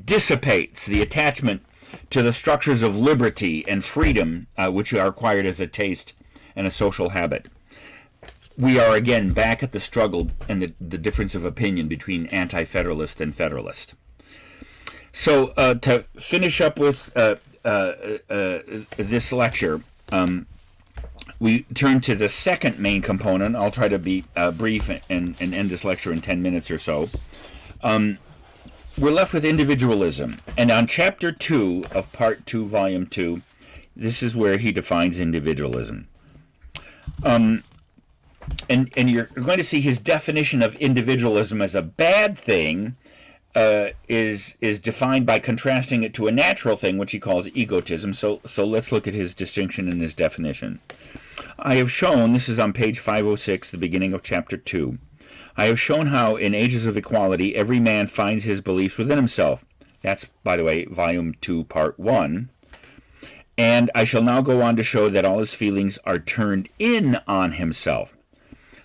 dissipates the attachment to the structures of liberty and freedom, which are acquired as a taste and a social habit. We are again back at the struggle and the difference of opinion between anti-federalist and federalist. So to finish up with this lecture, we turn to the second main component. I'll try to be brief and end this lecture in 10 minutes or so. We're left with individualism. And on Chapter 2 of Part 2, Volume 2, this is where he defines individualism. And you're going to see his definition of individualism as a bad thing is defined by contrasting it to a natural thing, which he calls egotism. So let's look at his distinction and his definition. I have shown, this is on page 506, the beginning of Chapter 2, I have shown how in ages of equality every man finds his beliefs within himself. That's, by the way, Volume 2, Part 1. And I shall now go on to show that all his feelings are turned in on himself.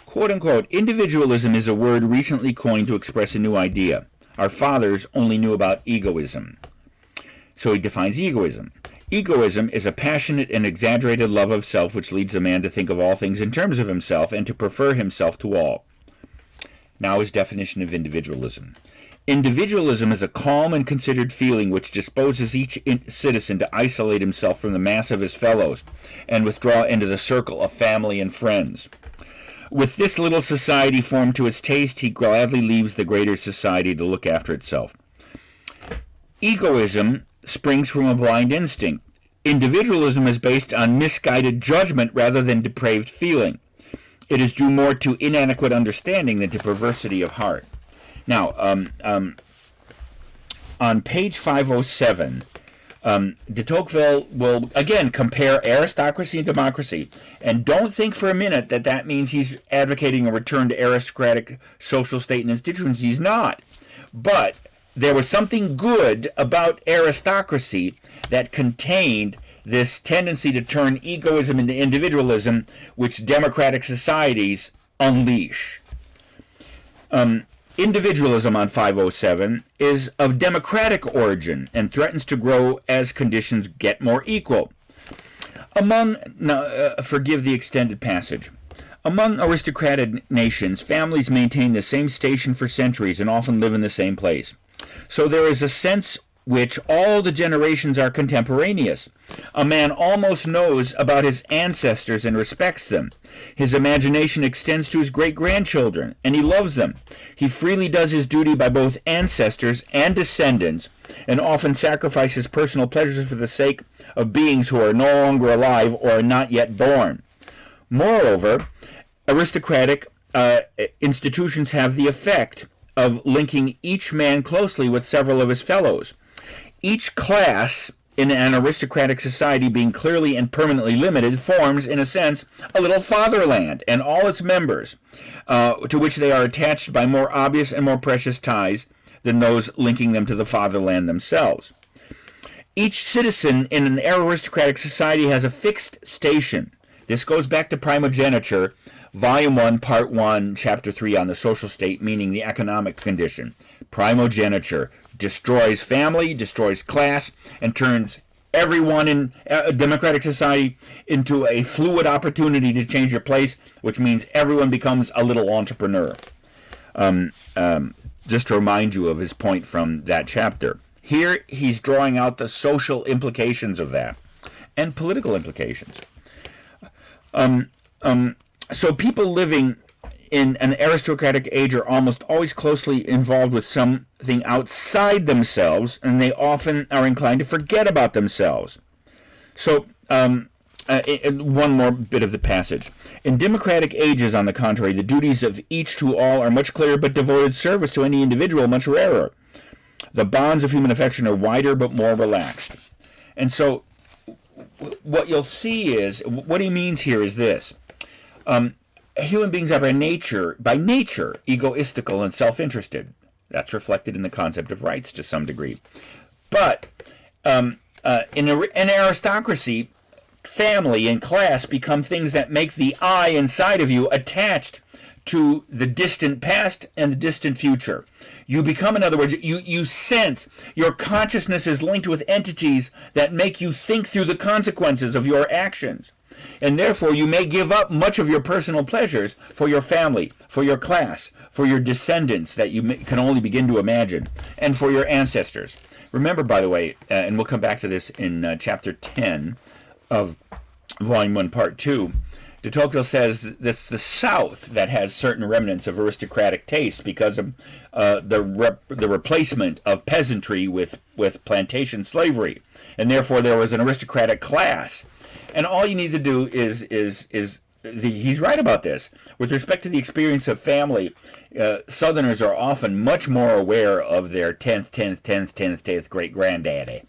Quote unquote, individualism is a word recently coined to express a new idea. Our fathers only knew about egoism. So he defines egoism. Egoism is a passionate and exaggerated love of self which leads a man to think of all things in terms of himself and to prefer himself to all. Now his definition of individualism. Individualism is a calm and considered feeling which disposes each citizen to isolate himself from the mass of his fellows and withdraw into the circle of family and friends. With this little society formed to his taste, he gladly leaves the greater society to look after itself. Egoism springs from a blind instinct. Individualism is based on misguided judgment rather than depraved feeling. It is due more to inadequate understanding than to perversity of heart. Now, on page 507, de Tocqueville will, again, compare aristocracy and democracy. And don't think for a minute that that means he's advocating a return to aristocratic social state and institutions. He's not. But there was something good about aristocracy that contained this tendency to turn egoism into individualism, which democratic societies unleash. Individualism on 507 is of democratic origin and threatens to grow as conditions get more equal. Forgive the extended passage. Among aristocratic nations, families maintain the same station for centuries and often live in the same place. So there is a sense which all the generations are contemporaneous. A man almost knows about his ancestors and respects them. His imagination extends to his great-grandchildren, and he loves them. He freely does his duty by both ancestors and descendants, and often sacrifices personal pleasures for the sake of beings who are no longer alive or are not yet born. Moreover, aristocratic institutions have the effect of linking each man closely with several of his fellows. Each class in an aristocratic society, being clearly and permanently limited, forms, in a sense, a little fatherland, and all its members, to which they are attached by more obvious and more precious ties than those linking them to the fatherland themselves. Each citizen in an aristocratic society has a fixed station. This goes back to primogeniture, Volume 1, Part 1, Chapter 3 on the social state, meaning the economic condition. Primogeniture destroys family, destroys class, and turns everyone in a democratic society into a fluid opportunity to change your place, which means everyone becomes a little entrepreneur. Just to remind you of his point from that chapter. Here he's drawing out the social implications of that and political implications. So people living in an aristocratic age are almost always closely involved with something outside themselves, and they often are inclined to forget about themselves. So, one more bit of the passage. In democratic ages, on the contrary, the duties of each to all are much clearer, but devoted service to any individual much rarer. The bonds of human affection are wider but more relaxed. And so, what you'll see is, what he means here is this. Human beings are by nature, egoistical and self-interested. That's reflected in the concept of rights to some degree. But in an aristocracy, family and class become things that make the I inside of you attached to the distant past and the distant future. You become, in other words, you sense, your consciousness is linked with entities that make you think through the consequences of your actions. And therefore you may give up much of your personal pleasures for your family, for your class, for your descendants that you can only begin to imagine, and for your ancestors. Remember, by the way, and we'll come back to this in chapter 10 of Volume 1, Part 2, de Tocqueville says that it's the South that has certain remnants of aristocratic taste because of the replacement of peasantry with plantation slavery. And therefore there was an aristocratic class. And all you need to do is he's right about this. With respect to the experience of family, Southerners are often much more aware of their 10th great-granddaddy,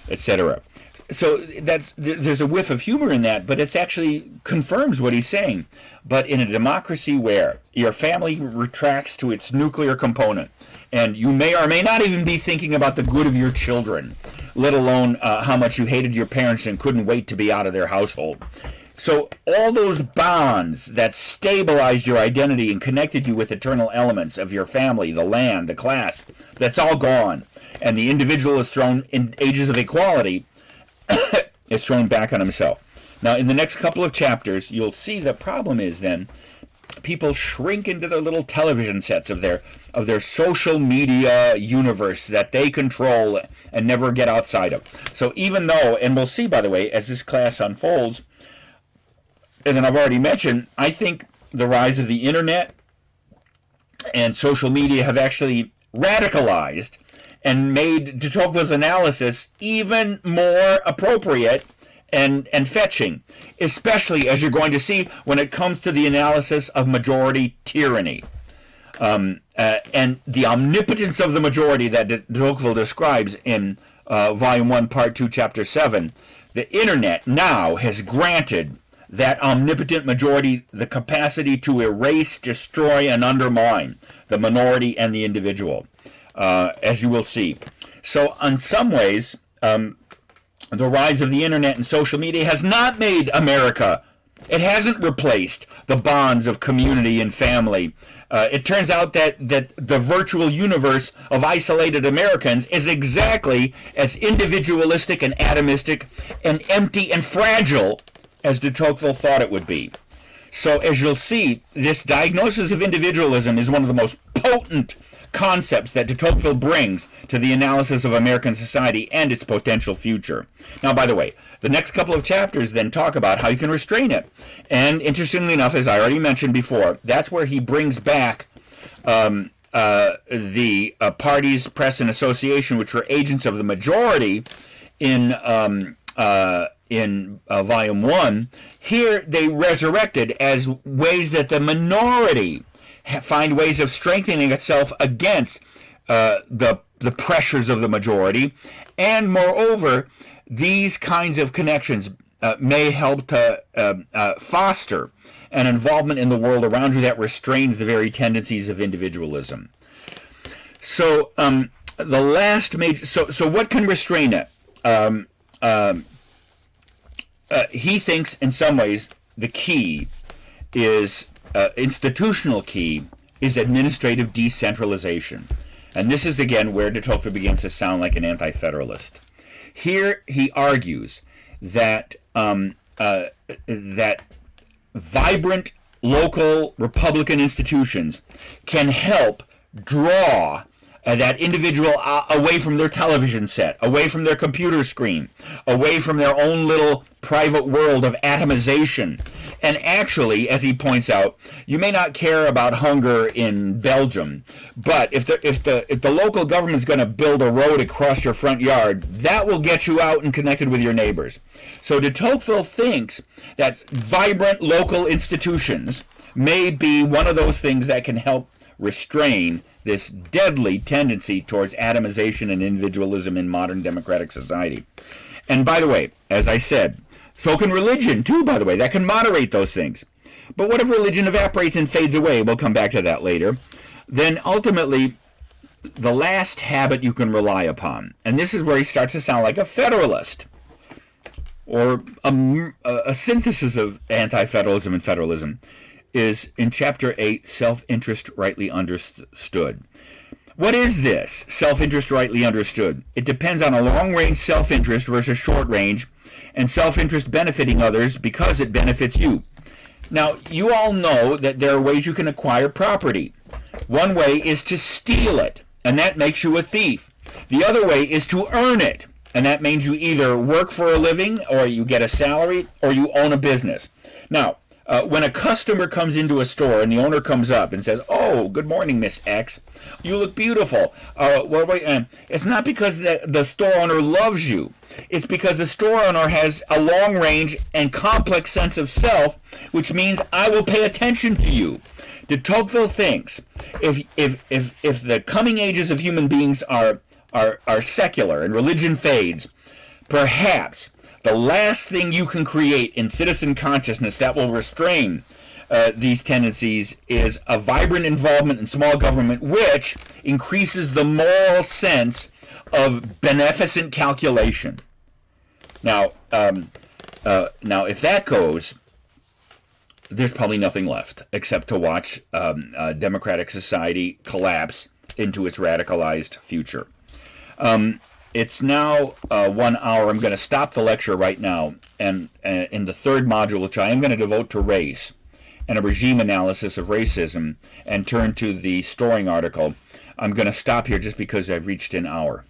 etc. So there's a whiff of humor in that, but it actually confirms what he's saying. But in a democracy where your family retracts to its nuclear component, and you may or may not even be thinking about the good of your children, let alone how much you hated your parents and couldn't wait to be out of their household. So all those bonds that stabilized your identity and connected you with eternal elements of your family, the land, the class, that's all gone. And the individual is thrown in ages of equality, is thrown back on himself. Now, in the next couple of chapters, you'll see the problem is then people shrink into their little television sets of their social media universe that they control and never get outside of. So even though, and we'll see, by the way, as this class unfolds, and then I've already mentioned, I think the rise of the internet and social media have actually radicalized and made de Tocqueville's analysis even more appropriate and fetching, especially as you're going to see when it comes to the analysis of majority tyranny. And the omnipotence of the majority that de Tocqueville describes in Volume 1, Part 2, Chapter 7, the internet now has granted that omnipotent majority the capacity to erase, destroy, and undermine the minority and the individual, as you will see. So in some ways, the rise of the internet and social media has not made America, it hasn't replaced the bonds of community and family. It turns out that the virtual universe of isolated Americans is exactly as individualistic and atomistic and empty and fragile as de Tocqueville thought it would be. So as you'll see, this diagnosis of individualism is one of the most potent concepts that de Tocqueville brings to the analysis of American society and its potential future. Now, by the way, the next couple of chapters then talk about how you can restrain it. And interestingly enough, as I already mentioned before, that's where he brings back the parties, press, and association, which were agents of the majority in Volume 1. Here they resurrected as ways that the minority find ways of strengthening itself against the pressures of the majority. And moreover, these kinds of connections may help to foster an involvement in the world around you that restrains the very tendencies of individualism. So the last major, so what can restrain it? He thinks in some ways the key is, institutional key is administrative decentralization. And this is again where de Tocqueville begins to sound like an anti-federalist. Here he argues that that vibrant local Republican institutions can help draw that individual away from their television set, away from their computer screen, away from their own little private world of atomization. And actually, as he points out, you may not care about hunger in Belgium, but if the local government's going to build a road across your front yard, that will get you out and connected with your neighbors. So de Tocqueville thinks that vibrant local institutions may be one of those things that can help restrain this deadly tendency towards atomization and individualism in modern democratic society. And by the way, as I said, so can religion too, by the way. That can moderate those things. But what if religion evaporates and fades away? We'll come back to that later. Then ultimately, the last habit you can rely upon, and this is where he starts to sound like a federalist, or a synthesis of anti-federalism and federalism, is in Chapter 8, Self-Interest Rightly Understood. What is this self-interest rightly understood? It depends on a long-range self-interest versus short-range, and self-interest benefiting others because it benefits you. Now, you all know that there are ways you can acquire property. One way is to steal it, and that makes you a thief. The other way is to earn it, and that means you either work for a living, or you get a salary, or you own a business. Now, when a customer comes into a store and the owner comes up and says, "Oh, good morning, Miss X. You look beautiful." It's not because the store owner loves you. It's because the store owner has a long-range and complex sense of self, which means I will pay attention to you. De Tocqueville thinks if the coming ages of human beings are secular and religion fades, perhaps the last thing you can create in citizen consciousness that will restrain these tendencies is a vibrant involvement in small government, which increases the moral sense of beneficent calculation. Now, if that goes, there's probably nothing left except to watch democratic society collapse into its radicalized future. It's now 1 hour. I'm going to stop the lecture right now, and in the third module, which I am going to devote to race and a regime analysis of racism, and turn to the Storing article, I'm going to stop here just because I've reached an hour.